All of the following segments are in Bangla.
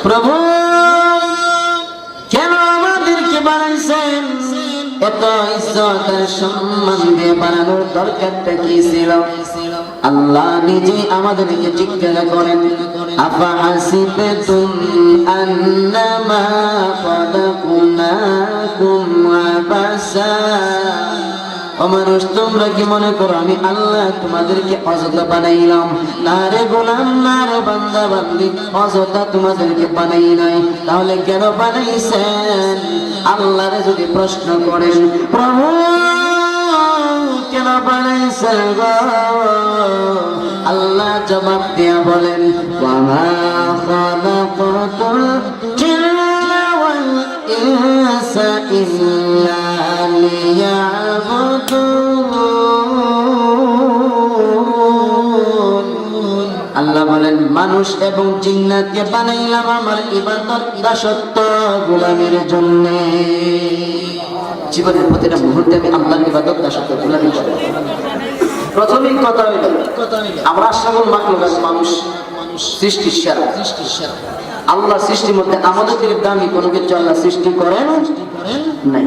প্রভু কেন আমাদেরকে বানাইছেন? এত ইজ্জত আর সম্মান দিয়ে বানানোর দরকারটা কি ছিল? আল্লাহ নিজে আমাদেরকে জিজ্ঞাসা করেন, আফা হাসিবতুম আন্নামা খালাকনাকুম আবাসা, ও মানুষ তোমরা কি মনে করো আমি আল্লাহ তোমাদেরকে অযথা বানাইলাম? না রে গোলাম, না রে বান্দা বান্দি, অযথা তোমাদেরকে বানাই নাই। তাহলে কেন বানাইছেন? আল্লাহরে যদি প্রশ্ন করেন, প্রভু কেন বানাইছেন গো? আল্লাহ জবাব দিয়া বলেন, ওয়ামা খালাকাতুল জিন্না ওয়াল ইনসা ইল্লা লিয়াবুদুন। আল্লাহ বলেন মানুষ এবং জিন্নাতকে বানাইলাম আমার ইবাদত দাসত্ব গোলামির জন্য। জীবনের প্রতিটা মুহূর্তে আমি আল্লাহর ইবাদত দাসত্ব গোলামি করি। প্রথমেই কথা হইল আমরা সকল মাখলুকাত মানুষ সৃষ্টির সেরা। আল্লাহ সৃষ্টির মধ্যে আমাদের থেকে দামি কোনো কিছু আল্লাহ সৃষ্টি করেন নাই।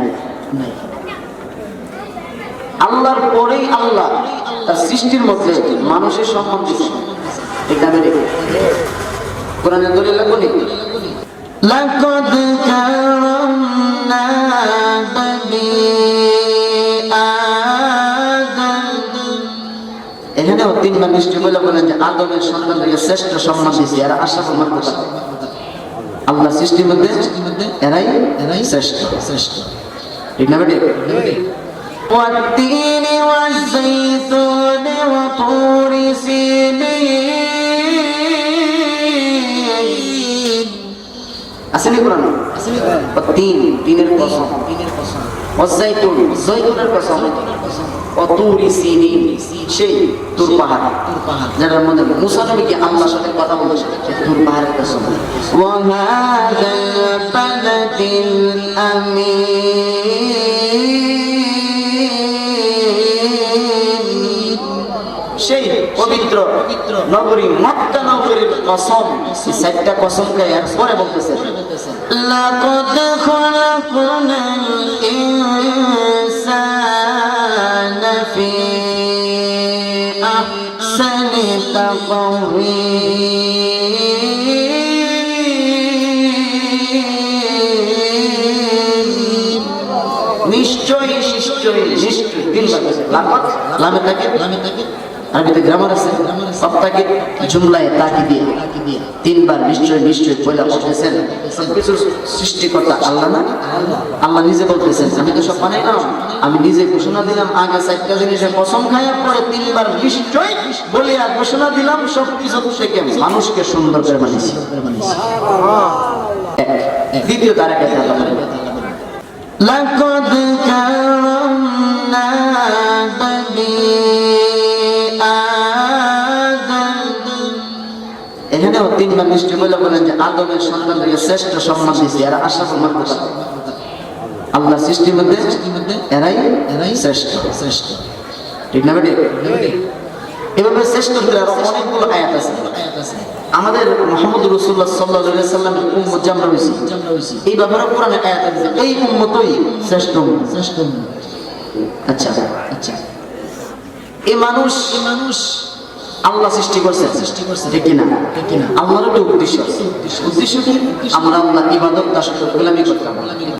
আল্লাহর পরেই আল্লাহ তার সৃষ্টির মধ্যে মানুষের সম্মান দিচ্ছেন। এটা আমি দেখি কোরআনের দলিল লাগবে। লাকাদ কারামনা বানি আদম। এখানেও তিনবার নিশ্চয় বলে বলেন যে আদমের সন্তানদেরকে শ্রেষ্ঠ সম্মান দিয়েছে। এরা আশরাফুল মাখলুকাত। আল্লাহ সৃষ্টির মধ্যে এরাই শ্রেষ্ঠ। ঠিক না বেটি? والتين والزيتون وطور سينين আসেনি কোরআন? তিনের কসম, والزيتون জয়তুনের কসম, وطور سينين সেই তুর পাহাড় যার মধ্যে মুসা নবীকে আল্লাহর সাথে কথা বলেছে, তুর পাহাড়ের কসম। وهذا البلد الأمين সেই পবিত্র নগরী মক্কা নগরীর কসম। এই চারটা কসমকে এরপরে বলতেছে, লাকাদ খালাকনাল ইনসানা ফি আহসানি তাকওয়ীম। নিশ্চয়ই নিশ্চয়ই নিশ্চয়ই তিনবার লাকাদ লামে থাকে আরবিতে গ্রামার আছে, সবটাকে জুমলায় তাকি দিয়ে তিনবার নিশ্চয় নিশ্চয় পয়লা বলতেছেন। সবকিছু সৃষ্টিকর্তা আল্লাহ না? আল্লাহ নিজে বলতেছেন আমি তো সব বানাইলাম, আমি নিজে ঘোষণা দিলাম। আগে চারটা জিনিসের কসম খাওয়ার পরে তিনবার নিশ্চয় বলিয়া ঘোষণা দিলাম সবকিছু থেকে মানুষকে সুন্দর করে বানিয়েছি। দ্বিতীয় তার একটা লাকাদ কারামনা বানি আদম। এখানেও তিনবার নিশ্চয় বলে বলেন যে আদমের সন্তানদেরকে শ্রেষ্ঠ সম্মান দিয়েছে। এরা আশরাফুল মাখলুকাত। আল্লাহ সৃষ্টির মধ্যে এরাই শ্রেষ্ঠ। ঠিক না বেটি? এভাবে শ্রেষ্ঠ অনেকগুলো আয়াত আছে। আমাদের মুহাম্মদ রাসূলুল্লাহ সাল্লাল্লাহু আলাইহি ওয়াসাল্লামের উম্মত যে আমরা হইছি, এই ব্যাপারে কোরআনে আয়াত আছে এই উম্মতই শ্রেষ্ঠ। আচ্ছা আচ্ছা, এই মানুষ আল্লাহ সৃষ্টি করছে, ঠিক কিনা? আল্লাহর একটা উদ্দেশ্য কি? আমরা আল্লাহর ইবাদত দাসত্ব গোলামি করতাম।